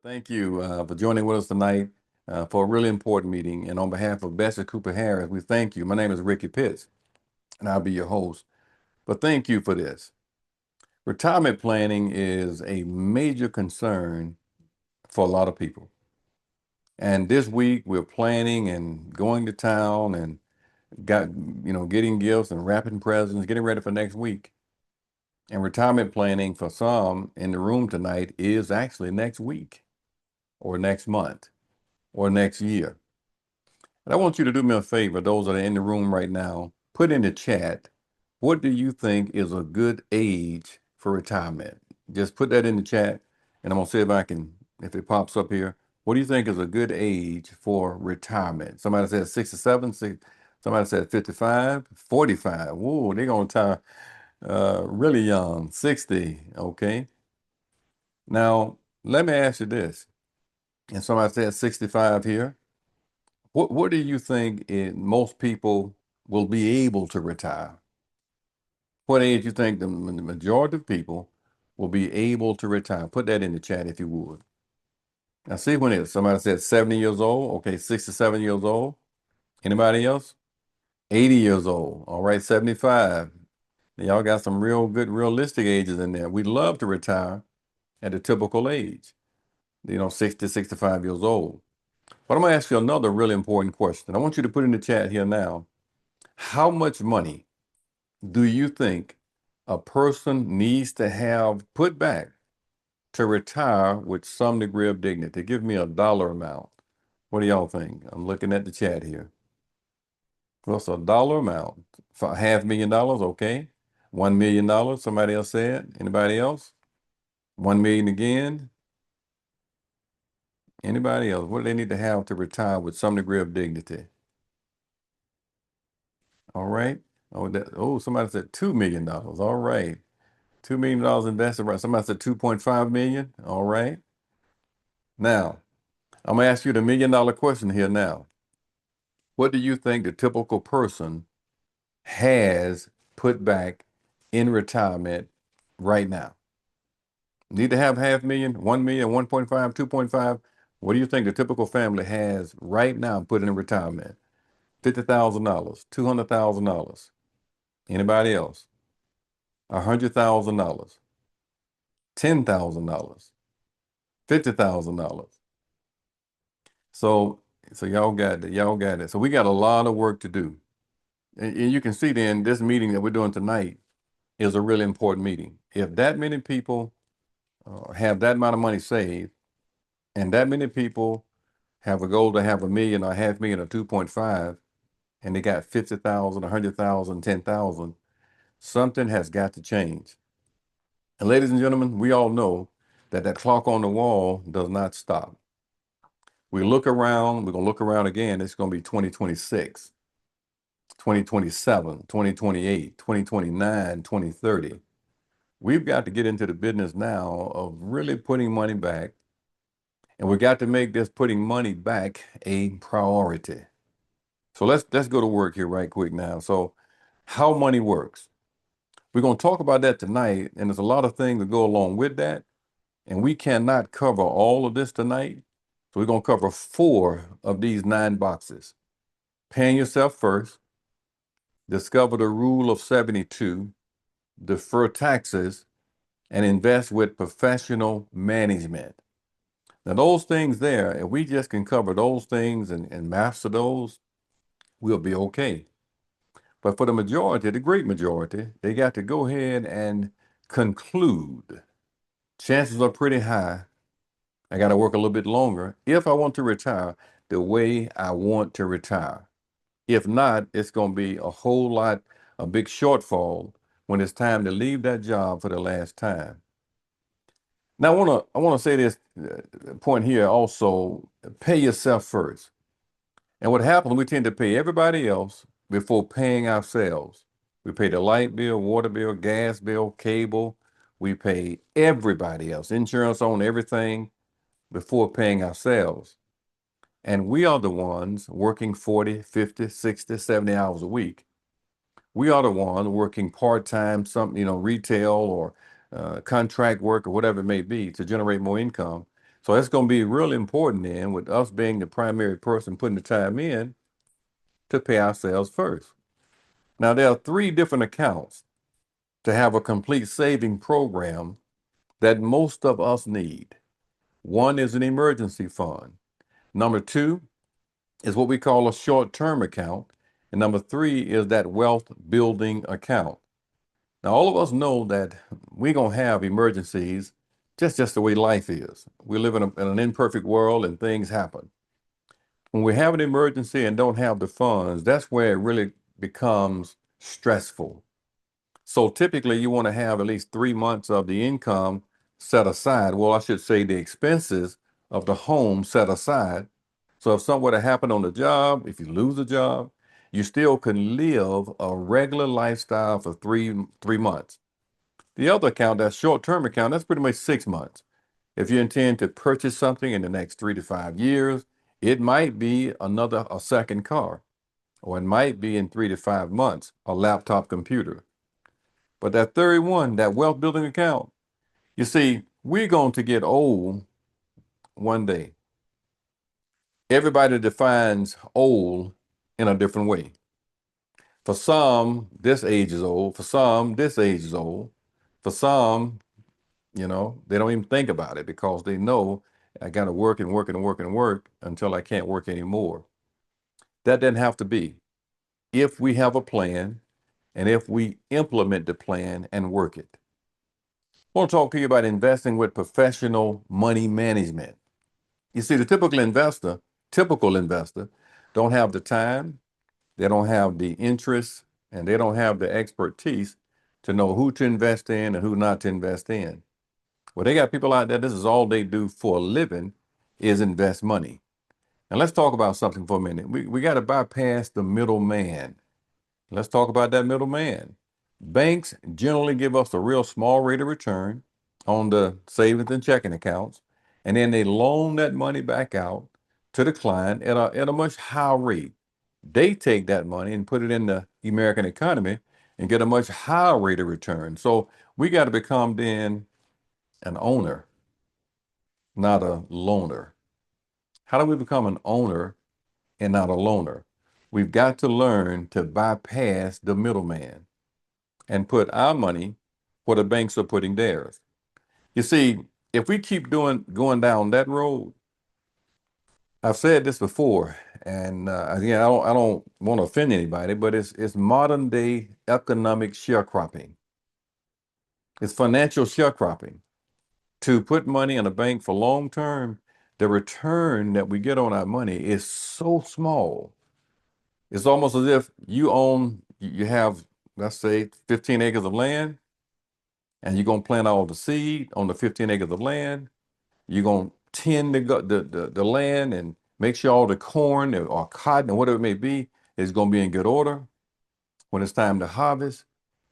Thank you for joining with us tonight for a really important meeting. And on behalf of Bessie Cooper Harris, we thank you. My name is Ricky Pitts, and I'll be your host. But thank you for this. Retirement planning is a major concern for a lot of people. And this week we're planning and going to town and getting gifts and wrapping presents, getting ready for next week. And retirement planning for some in the room tonight is actually next week or next month or next year. And I want you to do me a favor, those that are in the room right now, put in the chat, what do you think is a good age for retirement? Just put that in the chat, and I'm going to see if it pops up here. What do you think is a good age for retirement? Somebody said 67, somebody said 55, 45. Whoa, they're going to retire really young, 60, okay? Now, let me ask you this. And somebody said 65 here. What do you think most people will be able to retire? What age you think the majority of people will be able to retire? Put that in the chat if you would. Now see when it is. Somebody said 70 years old. Okay, 67 years old. Anybody else? 80 years old. All right, 75. Y'all got some real good realistic ages in there. We'd love to retire at the typical age, 60, 65 years old. But I'm going to ask you another really important question. I want you to put in the chat here now. How much money do you think a person needs to have put back to retire with some degree of dignity? Give me a dollar amount. What do y'all think? I'm looking at the chat here. What's a dollar amount? For $500,000, okay. $1 million, somebody else said. Anybody else? 1 million again? Anybody else? What do they need to have to retire with some degree of dignity? All right. Somebody said $2 million. All right. $2 million invested, right? Somebody said 2.5 million. All right. Now, I'm gonna ask you the $1 million question here now. What do you think the typical person has put back in retirement right now? Need to have 500,000, 1 million, 1.5, 2.5. What do you think the typical family has right now put in retirement? $50,000, $200,000. Anybody else? $100,000, $10,000, $50,000. So y'all got it. Y'all got it. So we got a lot of work to do. And you can see then this meeting that we're doing tonight is a really important meeting. If that many people have that amount of money saved, and that many people have a goal to have $1 million or $500,000 or 2.5, and they got 50,000, 100,000, 10,000, something has got to change. And ladies and gentlemen, we all know that clock on the wall does not stop. We look around, we're going to look around again. It's going to be 2026, 2027, 2028, 2029, 2030. We've got to get into the business now of really putting money back. And we got to make this putting money back a priority. So let's go to work here right quick now. So how money works. We're going to talk about that tonight. And there's a lot of things that go along with that. And we cannot cover all of this tonight. So we're going to cover 4 of these 9 boxes. Paying yourself first, discover the rule of 72, defer taxes, and invest with professional management. Now, those things there, if we just can cover those things and master those, we'll be okay. But for the majority, the great majority, they got to go ahead and conclude. Chances are pretty high. I got to work a little bit longer if I want to retire the way I want to retire. If not, it's going to be a big shortfall when it's time to leave that job for the last time. Now, I want to say this point here also, pay yourself first. And what happens, we tend to pay everybody else before paying ourselves. We pay the light bill, water bill, gas bill, cable. We pay everybody else, insurance on everything before paying ourselves. And we are the ones working 40, 50, 60, 70 hours a week. We are the ones working part-time, retail or contract work or whatever it may be to generate more income. So it's going to be really important then, with us being the primary person putting the time in, to pay ourselves first. Now, there are three different accounts to have a complete saving program that most of us need. One is an emergency fund. Number two is what we call a short-term account. And number three is that wealth building account. Now, all of us know that we're going to have emergencies, just the way life is. We live in an imperfect world and things happen. When we have an emergency and don't have the funds, that's where it really becomes stressful. So typically you want to have at least 3 months of the income set aside. Well, I should say the expenses of the home set aside. So if something were to happen on the job, if you lose a job, you still can live a regular lifestyle for three months. The other account, that short-term account, that's pretty much 6 months. If you intend to purchase something in the next 3 to 5 years, it might be a second car, or it might be in 3 to 5 months, a laptop computer. But that third one, that wealth building account, you see, we're going to get old one day. Everybody defines old in a different way. For some, this age is old. For some, this age is old. For some, they don't even think about it because they know I got to work and work and work and work until I can't work anymore. That doesn't have to be. If we have a plan and if we implement the plan and work it. I want to talk to you about investing with professional money management. You see, the typical investor don't have the time, they don't have the interest, and they don't have the expertise to know who to invest in and who not to invest in. Well, they got people out there, this is all they do for a living, is invest money. And let's talk about something for a minute. We got to bypass the middleman. Let's talk about that middleman. Banks generally give us a real small rate of return on the savings and checking accounts, and then they loan that money back out to the client at a much higher rate. They take that money and put it in the American economy and get a much higher rate of return. So we got to become then an owner, not a loaner. How do we become an owner and not a loaner? We've got to learn to bypass the middleman and put our money where the banks are putting theirs. You see, if we keep going down that road, I've said this before, and again, I don't want to offend anybody, but it's modern day economic sharecropping. It's financial sharecropping. To put money in a bank for long term, the return that we get on our money is so small. It's almost as if you have, let's say, 15 acres of land, and you're gonna plant all the seed on the 15 acres of land. You're gonna tend the land and make sure all the corn or cotton or whatever it may be is gonna be in good order. When it's time to harvest,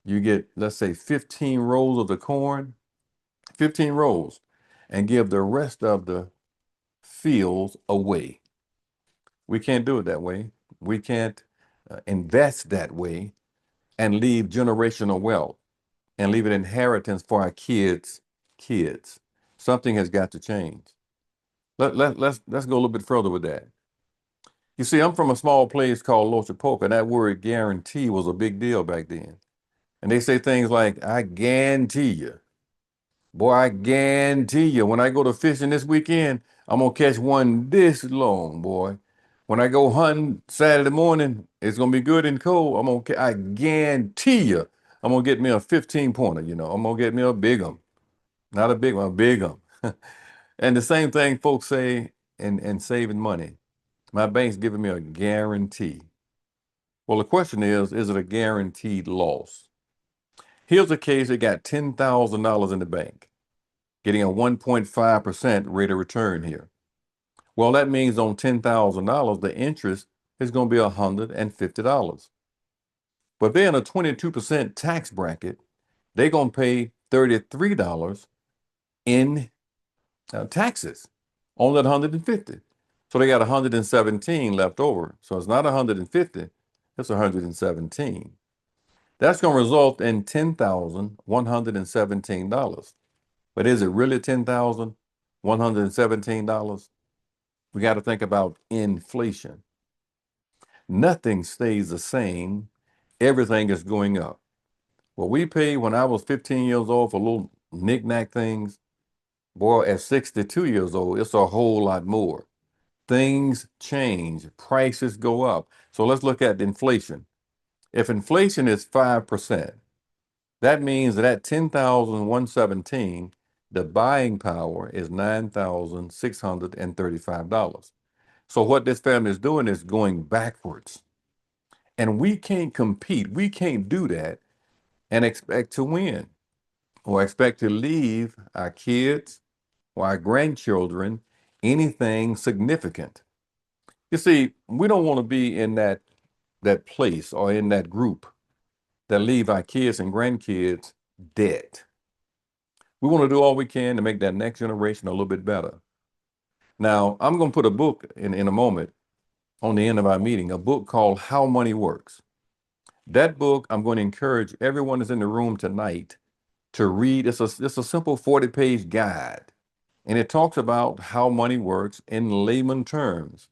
you get, let's say, 15 rows of the corn, 15 rows, and give the rest of the fields away. We can't do it that way. We can't invest that way and leave generational wealth and leave an inheritance for our kids. Something has got to change. Let's go a little bit further with that. You see, I'm from a small place called Lochapoka, and that word guarantee was a big deal back then. And they say things like, I guarantee you, boy, I guarantee you, when I go to fishing this weekend, I'm gonna catch one this long, boy. When I go hunting Saturday morning, it's gonna be good and cold. I guarantee you, I'm gonna get me a 15 pointer. I'm gonna get me a big one, not a big one, a big one. And the same thing folks say in saving money. My bank's giving me a guarantee. Well, the question is it a guaranteed loss? Here's a case that got $10,000 in the bank, getting a 1.5% rate of return here. Well, that means on $10,000, the interest is going to be $150. But they're in a 22% tax bracket. They're going to pay $33 in taxes on that 150. So they got 117 left over. So it's not 150, it's 117. That's going to result in $10,117. But is it really 10,000? $117. We got to think about inflation. Nothing stays the same. Everything is going up. What we paid when I was 15 years old for little knick-knack things, boy, at 62 years old, it's a whole lot more. Things change, prices go up. So let's look at inflation. If inflation is 5%, that means that at 10,117, the buying power is $9,635. So what this family is doing is going backwards. And we can't compete. We can't do that and expect to win or expect to leave our kids or our grandchildren anything significant. You see, we don't want to be in that place or in that group that leave our kids and grandkids dead. We want to do all we can to make that next generation a little bit better. Now, I'm going to put a book in a moment on the end of our meeting, a book called How Money Works. That book, I'm going to encourage everyone that's in the room tonight to read. It's a simple 40-page guide, and it talks about how money works in layman terms.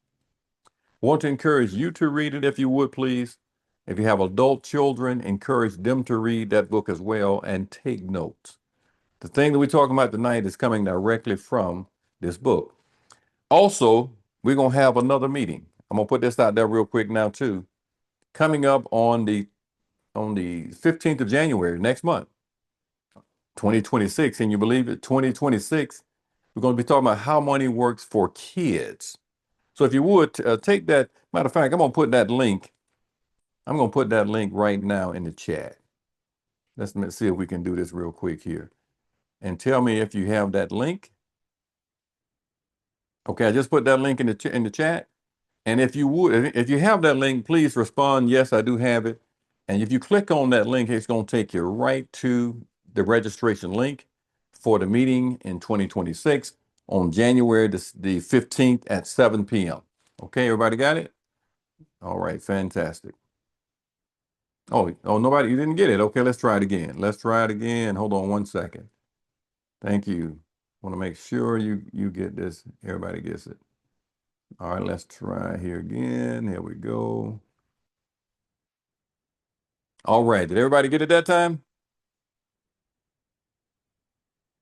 I want to encourage you to read it if you would, please. If you have adult children, encourage them to read that book as well and take notes. The thing that we're talking about tonight is coming directly from this book. Also, we're going to have another meeting. I'm going to put this out there real quick now too. Coming up on the 15th of January next month, 2026. Can you believe it? 2026. We're going to be talking about how money works for kids. So if you would take that, matter of fact, I'm going to put that link. I'm going to put that link right now in the chat. Let's see if we can do this real quick here. And tell me if you have that link. Okay, I just put that link in the chat. And if you would, if you have that link, please respond, yes, I do have it. And if you click on that link, it's going to take you right to the registration link for the meeting in 2026 on January the 15th at 7 p.m. Okay, everybody got it? All right, fantastic. Oh, nobody, you didn't get it. Okay, let's try it again. Let's try it again. Hold on one second. Thank you. Want to make sure you get this. Everybody gets it. All right, let's try here again. Here we go. All right, did everybody get it that time?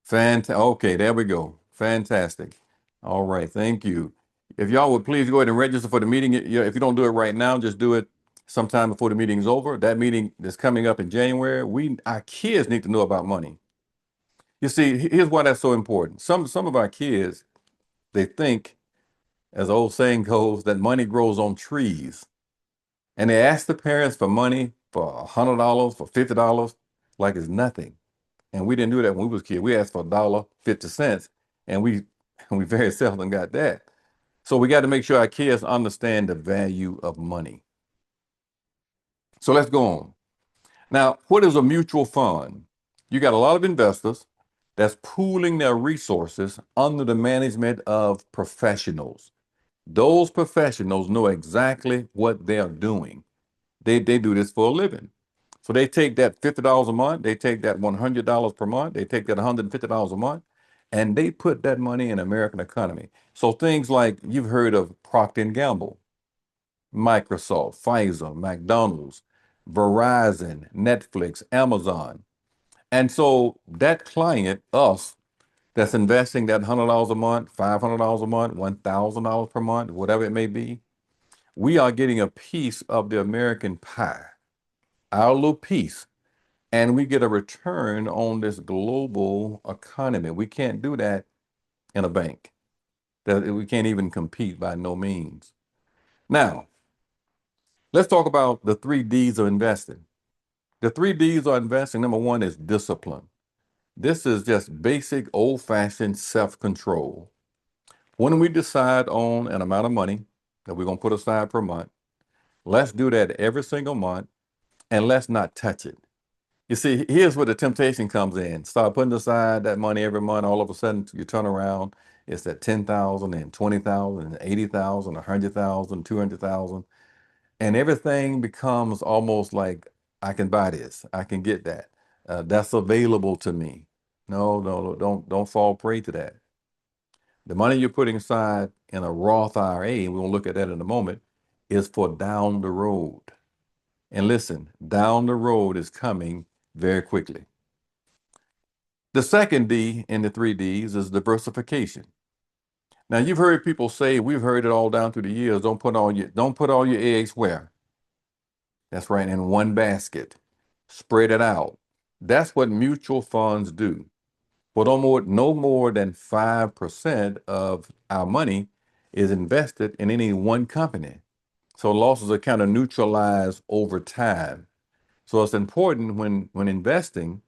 Fantastic. Okay, there we go. Fantastic. All right, thank you. If y'all would please go ahead and register for the meeting. If you don't do it right now, just do it sometime before the meeting's over. That meeting is coming up in January. Our kids need to know about money. You see, here's why that's so important. Some of our kids, they think, as the old saying goes, that money grows on trees. And they ask the parents for money for $100, for $50, like it's nothing. And we didn't do that when we was kids. We asked for $1.50, and we very seldom got that. So we got to make sure our kids understand the value of money. So let's go on. Now, what is a mutual fund? You got a lot of investors that's pooling their resources under the management of professionals. Those professionals know exactly what they're doing. They do this for a living. So they take that $50 a month, they take that $100 per month, they take that $150 a month, and they put that money in American economy. So things like you've heard of Procter & Gamble, Microsoft, Pfizer, McDonald's, Verizon, Netflix, Amazon. And so that client, us, that's investing that $100 a month, $500 a month, $1,000 per month, whatever it may be, we are getting a piece of the American pie, our little piece, and we get a return on this global economy. We can't do that in a bank. We can't even compete by no means. Now, let's talk about the 3 Ds of investing. The 3 Ds of investing, number one is discipline. This is just basic old-fashioned self-control. When we decide on an amount of money that we're going to put aside per month, let's do that every single month, and let's not touch it. You see, here's where the temptation comes in. Start putting aside that money every month. All of a sudden, you turn around, it's at 10,000 and 20,000 and 80,000, 100,000, 200,000. And everything becomes almost like, I can buy this. I can get that. That's available to me. No, don't fall prey to that. The money you're putting aside in a Roth IRA, and we'll look at that in a moment, is for down the road. And listen, down the road is coming very quickly. The second D in the three Ds is diversification. Now you've heard people say, we've heard it all down through the years, don't put all your eggs where? That's right, in one basket. Spread it out. That's what mutual funds do. Well, no more than 5% of our money is invested in any one company. So losses are kind of neutralized over time. So it's important when investing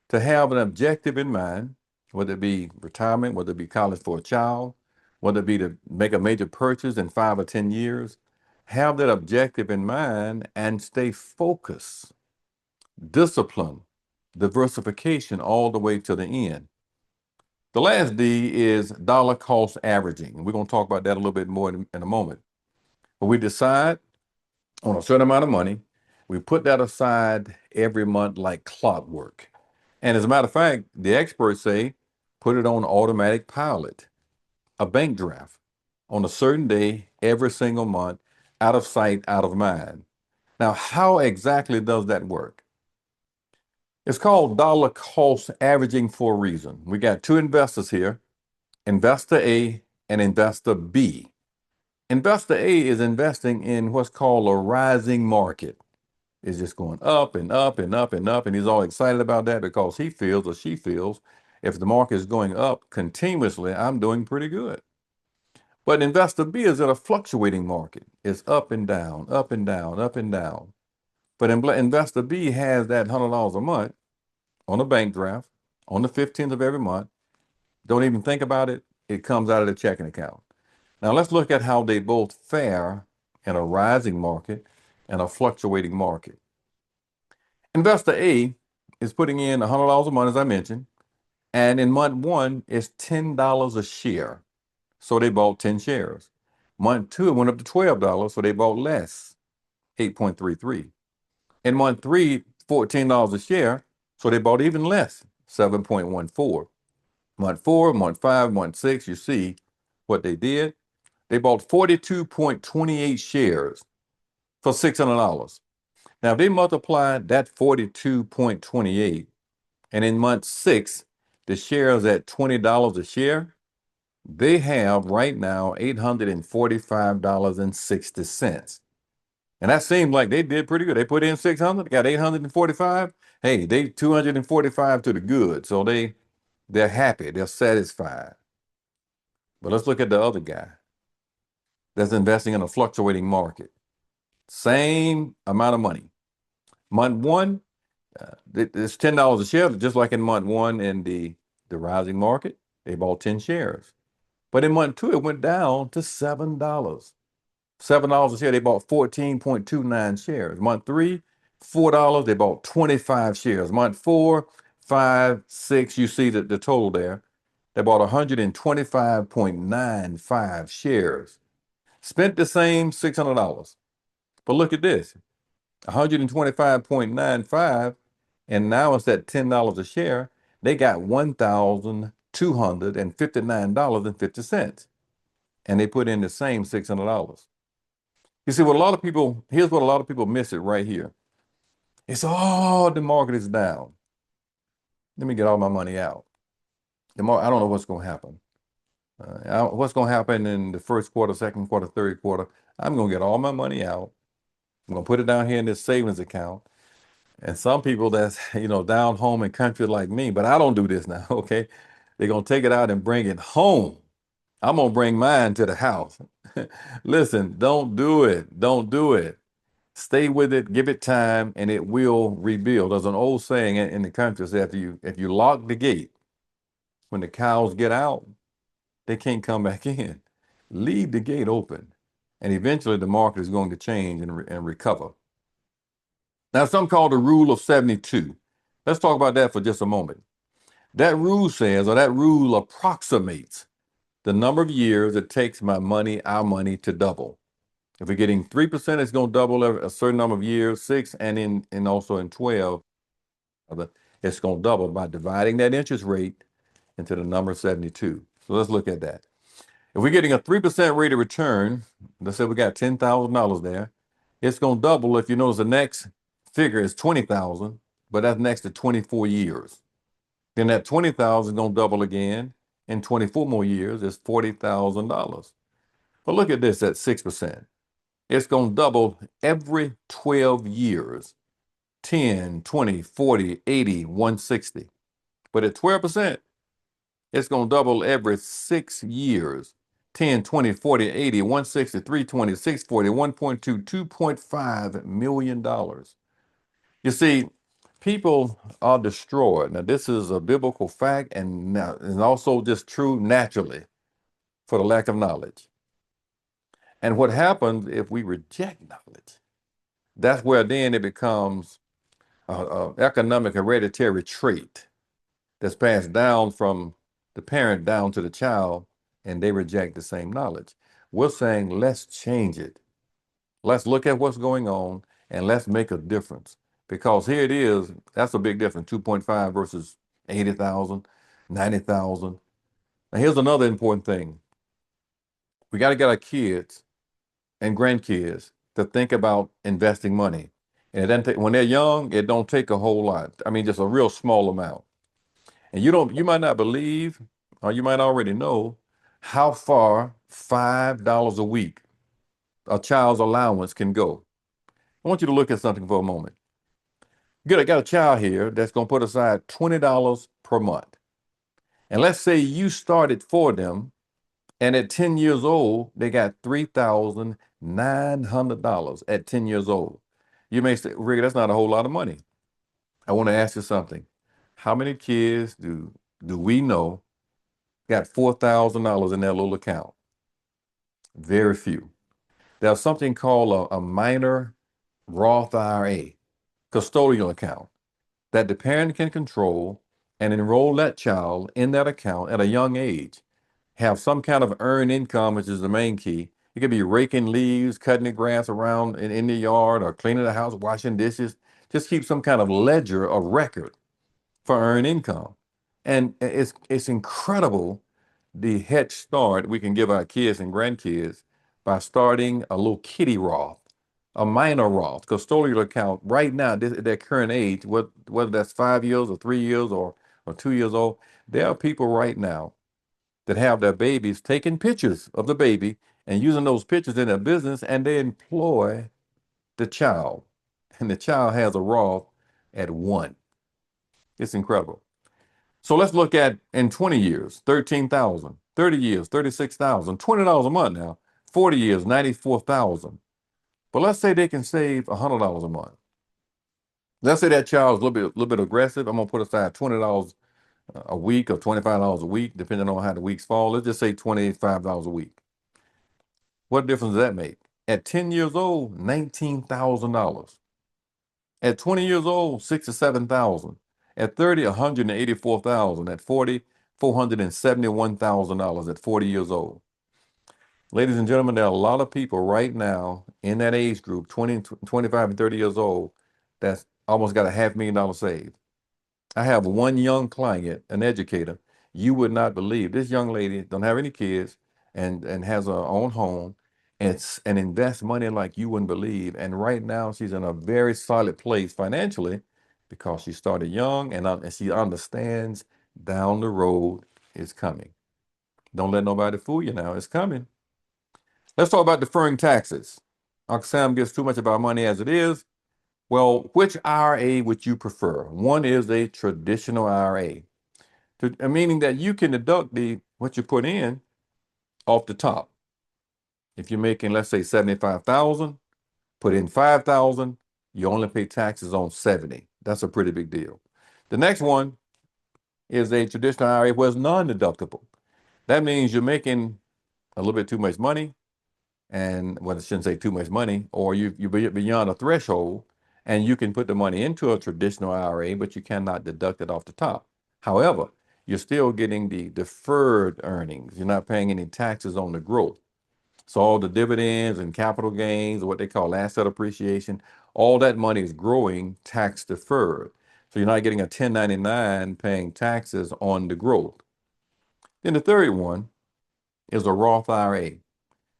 to have an objective in mind, whether it be retirement, whether it be college for a child, whether it be to make a major purchase in 5 or 10 years. Have that objective in mind and stay focused, discipline, diversification all the way to the end. The last D is dollar cost averaging. And we're going to talk about that a little bit more in a moment. But we decide on a certain amount of money, we put that aside every month like clockwork. And as a matter of fact, the experts say put it on automatic pilot, a bank draft on a certain day every single month, out of sight, out of mind. Now, how exactly does that work? It's called dollar cost averaging for a reason. We got two investors here, investor A and investor B. Investor A is investing in what's called a rising market. It's just going up and up and up and up, and he's all excited about that because he feels or she feels if the market is going up continuously, I'm doing pretty good. But investor B is in a fluctuating market. It's up and down, up and down, up and down. But investor B has that $100 a month on a bank draft on the 15th of every month. Don't even think about it. It comes out of the checking account. Now let's look at how they both fare in a rising market and a fluctuating market. Investor A is putting in $100 a month, as I mentioned, and in month one, it's $10 a share. So they bought 10 shares. Month two, it went up to $12, so they bought less, 8.33. In month three, $14 a share, so they bought even less, 7.14. Month four, month five, month six, you see what they did. They bought 42.28 shares for $600. Now, if they multiply that 42.28, and in month six, the shares at $20 a share, they have right now $845.60. And that seemed like they did pretty good. They put in 600, got 845. Hey, they 245 to the good. So they're happy, they're satisfied. But let's look at the other guy that's investing in a fluctuating market. Same amount of money. Month one, it's $10 a share, just like in month one in the rising market, they bought 10 shares. But in month two, it went down to $7. $7 a share, they bought 14.29 shares. Month three, $4, they bought 25 shares. Month four, 5, 6, you see the total there. They bought 125.95 shares. Spent the same $600. But look at this, 125.95, and now it's at $10 a share. They got $1,259.50. And they put in the same $600. You see, here's what a lot of people miss it right here. It's, oh, the market is down. Let me get all my money out. I don't know what's going to happen. What's going to happen in the first quarter, second quarter, third quarter? I'm going to get all my money out. I'm going to put it down here in this savings account. And some people that's, down home in country like me, but I don't do this now, okay? They're going to take it out and bring it home. I'm going to bring mine to the house. Listen, don't do it. Don't do it. Stay with it, give it time, and it will rebuild. There's an old saying in the country says if you lock the gate, when the cows get out, they can't come back in. Leave the gate open, and eventually the market is going to change and recover. Now, some call the rule of 72. Let's talk about that for just a moment. That rule says, or that rule approximates the number of years it takes our money to double. If we're getting 3%, it's going to double a certain number of years, 6, and also in 12, it's going to double by dividing that interest rate into the number 72. So let's look at that. If we're getting a 3% rate of return, let's say we got $10,000 there, it's going to double. If you notice, the next figure is 20,000, but that's next to 24 years. Then that 20,000 is going to double again in 24 more years. It's $40,000. But look at this at 6%. It's going to double every 12 years, 10, 20, 40, 80, 160. But at 12%, it's going to double every 6 years, 10, 20, 40, 80, 160, 320, 640, 1.2, $2.5 million. You see, people are destroyed. Now, this is a biblical fact and also just true naturally for the lack of knowledge. And what happens if we reject knowledge? That's where then it becomes an economic hereditary trait that's passed down from the parent down to the child, and they reject the same knowledge. We're saying, let's change it. Let's look at what's going on and let's make a difference. Because here it is, that's a big difference, 2.5 versus 80,000, 90,000. Now here's another important thing. We got to get our kids and grandkids to think about investing money. And it doesn't take, when they're young, it don't take a whole lot. I mean, just a real small amount. And you might not believe, or you might already know, how far $5 a week, a child's allowance, can go. I want you to look at something for a moment. I got a child here that's going to put aside $20 per month. And let's say you started for them, and at 10 years old, they got $3,900 at 10 years old. You may say, Rick, that's not a whole lot of money. I want to ask you something. How many kids do we know got $4,000 in their little account? Very few. There's something called a minor Roth IRA, custodial account, that the parent can control and enroll that child in that account at a young age. Have some kind of earned income, which is the main key. It could be raking leaves, cutting the grass around in the yard, or cleaning the house, washing dishes. Just keep some kind of ledger, a record for earned income. And it's incredible the head start we can give our kids and grandkids by starting a little kitty Roth, a minor Roth, custodial account right now at their current age, whether that's 5 years or 3 years or 2 years old. There are people right now that have their babies taking pictures of the baby and using those pictures in their business, and they employ the child. And the child has a Roth at 1. It's incredible. So let's look at in 20 years, 13,000, 30 years, 36,000, $20 a month now, 40 years, 94,000. But let's say they can save $100 a month. Let's say that child's a little bit aggressive. I'm gonna put aside $20 a week or $25 a week, depending on how the weeks fall. Let's just say $25 a week. What difference does that make? At 10 years old, $19,000. At 20 years old, 67,000. At 30, 184,000. At 40, $471,000 at 40 years old. Ladies and gentlemen, there are a lot of people right now in that age group, 20, 25 and 30 years old, that's almost got $500,000 saved. I have one young client, an educator. You would not believe this young lady don't have any kids and has her own home and invests money like you wouldn't believe. And right now she's in a very solid place financially because she started young and she understands down the road is coming. Don't let nobody fool you now. It's coming. Let's talk about deferring taxes. Uncle Sam gets too much about money as it is. Well, which IRA would you prefer? One is a traditional IRA, meaning that you can deduct what you put in off the top. If you're making, let's say, 75,000, put in 5,000, you only pay taxes on 70. That's a pretty big deal. The next one is a traditional IRA where it's non-deductible. That means you're making a little bit too much money, and well, I shouldn't say too much money, or you're beyond a threshold, and you can put the money into a traditional IRA, but you cannot deduct it off the top. However, you're still getting the deferred earnings. You're not paying any taxes on the growth. So all the dividends and capital gains, what they call asset appreciation, all that money is growing tax deferred. So you're not getting a 1099 paying taxes on the growth. Then the third one is a Roth IRA,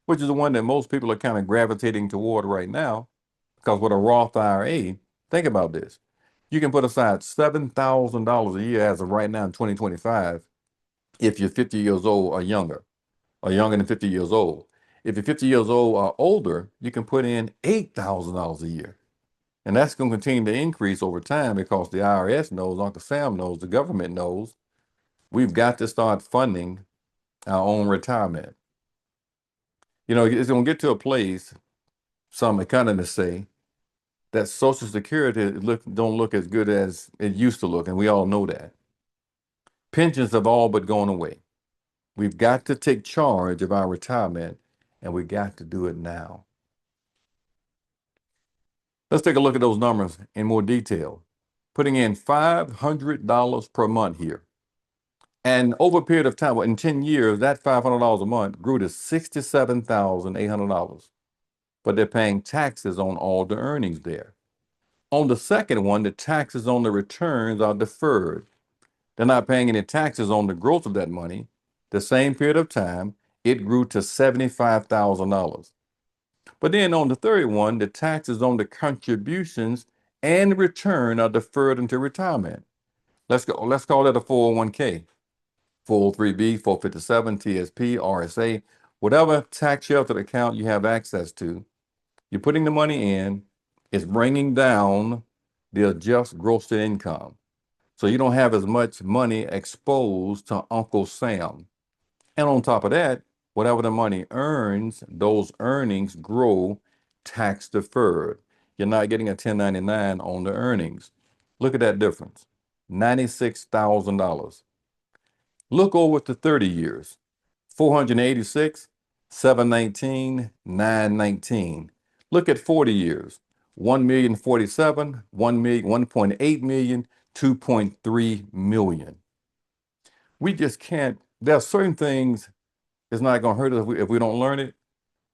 which is the one that most people are kind of gravitating toward right now. Because with a Roth IRA, think about this. You can put aside $7,000 a year as of right now in 2025 if you're 50 years old or younger than 50 years old. If you're 50 years old or older, you can put in $8,000 a year. And that's going to continue to increase over time because the IRS knows, Uncle Sam knows, the government knows, we've got to start funding our own retirement. You know, it's going to get to a place, some economists say, that Social Security don't look as good as it used to look, and we all know that. Pensions have all but gone away. We've got to take charge of our retirement, and we got to do it now. Let's take a look at those numbers in more detail. Putting in $500 per month here. And over a period of time, well, in 10 years, that $500 a month grew to $67,800. But they're paying taxes on all the earnings there. On the second one, the taxes on the returns are deferred. They're not paying any taxes on the growth of that money. The same period of time, it grew to $75,000. But then on the third one, the taxes on the contributions and return are deferred until retirement. Let's call that a 401k, 403b, 457, TSP, RSA, whatever tax sheltered account you have access to. You're putting the money in, it's bringing down the adjusted gross income. So you don't have as much money exposed to Uncle Sam. And on top of that, whatever the money earns, those earnings grow tax deferred. You're not getting a 1099 on the earnings. Look at that difference, $96,000. Look over to 30 years, 486, 719, 919. Look at 40 years, 1,047, 1 million, 1.8 million, 2.3 million. We just can't, there are certain things it's not going to hurt us if we don't learn it.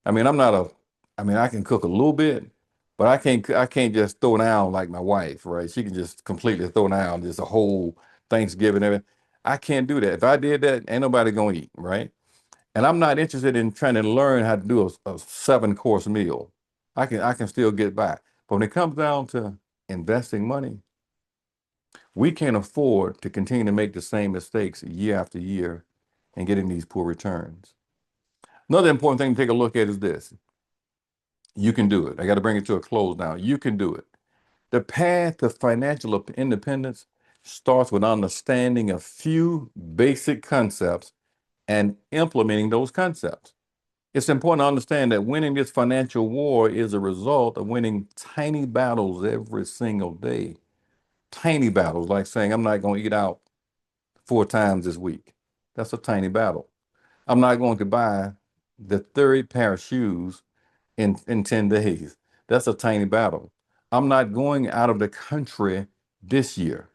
I mean, I can cook a little bit, but I can't just throw down like my wife, right? She can just completely throw down just a whole Thanksgiving and everything. I can't do that. If I did that, ain't nobody going to eat, right? And I'm not interested in trying to learn how to do a 7-course meal. I can still get by. But when it comes down to investing money, we can't afford to continue to make the same mistakes year after year and getting these poor returns. Another important thing to take a look at is this. You can do it. I got to bring it to a close now. You can do it. The path to financial independence starts with understanding a few basic concepts and implementing those concepts. It's important to understand that winning this financial war is a result of winning tiny battles every single day. Tiny battles, like saying, I'm not going to eat out 4 times this week. That's a tiny battle. I'm not going to buy the third pair of shoes in 10 days. That's a tiny battle. I'm not going out of the country this year.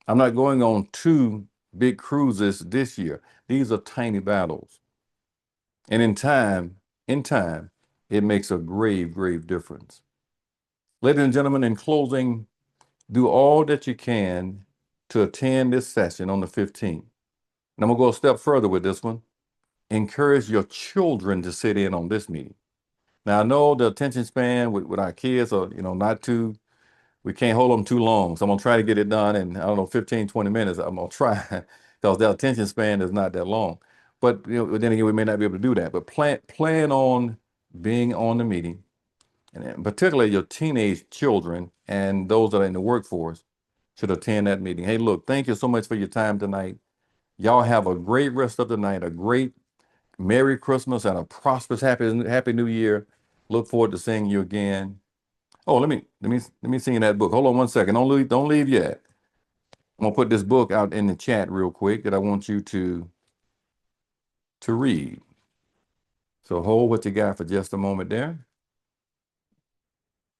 I'm not going on 2 big cruises this year. These are tiny battles. And in time, it makes a grave, grave difference. Ladies and gentlemen, in closing, do all that you can to attend this session on the 15th. And I'm going to go a step further with this one. Encourage your children to sit in on this meeting. Now, I know the attention span with our kids are, not too, we can't hold them too long. So I'm going to try to get it done in, 15, 20 minutes. I'm going to try because their attention span is not that long. But then again, we may not be able to do that. But plan on being on the meeting, and particularly your teenage children and those that are in the workforce should attend that meeting. Hey, look, thank you so much for your time tonight. Y'all have a great rest of the night, a great Merry Christmas and a prosperous, happy New Year. Look forward to seeing you again. Oh, let me sing that book. Hold on one second. Don't leave yet. I'm gonna put this book out in the chat real quick that I want you to read. So hold what you got for just a moment there.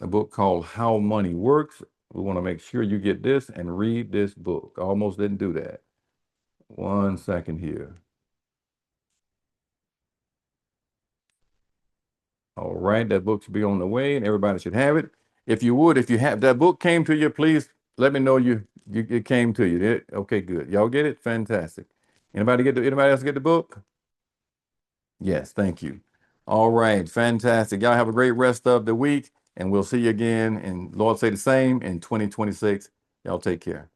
A book called How Money Works. We want to make sure you get this and read this book. I almost didn't do that. One second here. All right, that book should be on the way and everybody should have it. If you have that book came to you, please let me know it came to you. Okay, good. Y'all get it? Fantastic. Anybody else get the book? Yes, thank you. All right, fantastic. Y'all have a great rest of the week, and we'll see you again. And Lord say the same in 2026. Y'all take care.